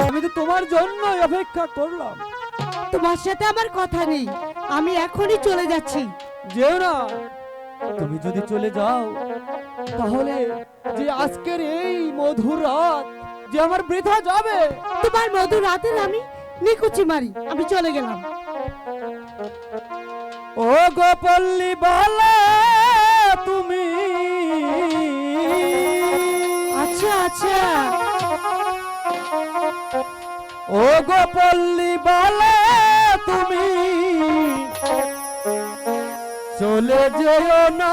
আমি তো তোমার জন্যই অপেক্ষা করলাম। তোমার সাথে আমার কথা নেই, আমি এখনই চলে যাচ্ছি। যেও না, তুমি যদি চলে যাও তাহলে যে আজকের এই মধুর রাত যে আমার বৃথা যাবে। তোমার মধুর রাতের আমি নিকুচি মারি, আমি চলে গেলাম। ও গো পল্লী বালা তুমি, আচ্ছা আচ্ছা, ও গো পল্লী বালা তুমি চলে যেও না।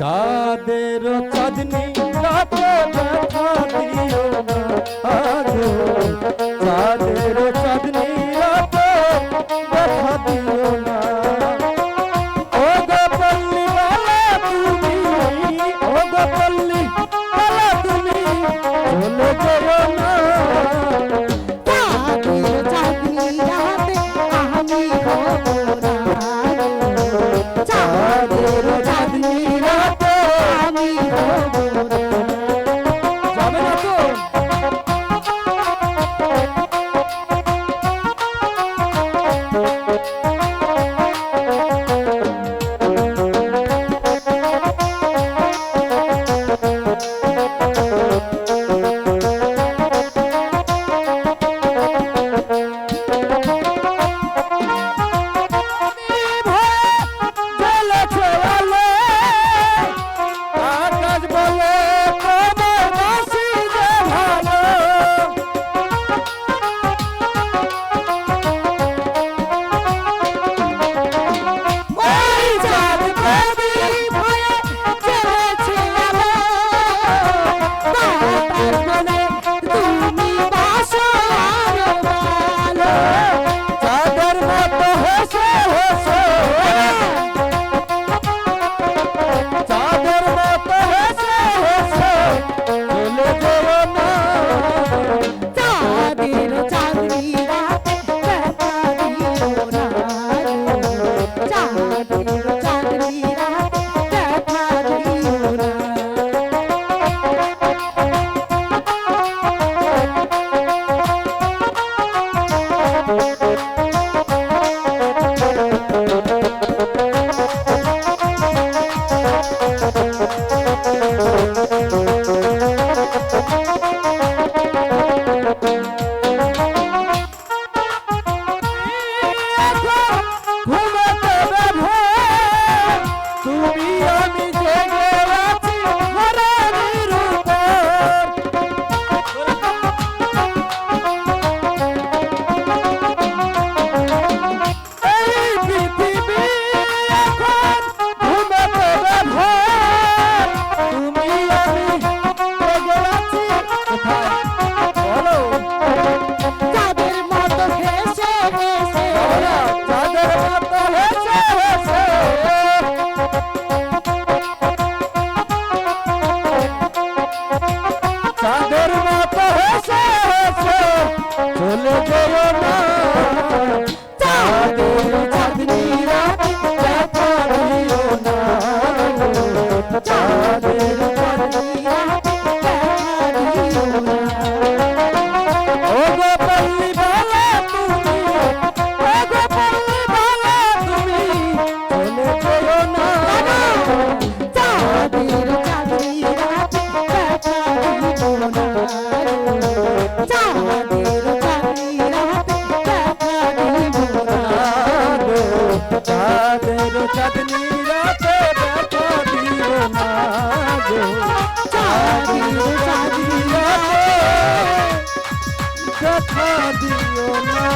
চাঁদের চাঁদনি রাতে দেখা দিও না, আগো চাঁদের চাঁদনি রাতে দেখা দিও না। ও গো পল্লী বালা তুমি, ও গো পল্লী বালা তুমি চলে যেও না। চাঁদের চাঁদনি রাতে আমি হব না, চাঁদের চাঁদনি রাতে আমি হব না। যাবে না তো? দেখা দিও না।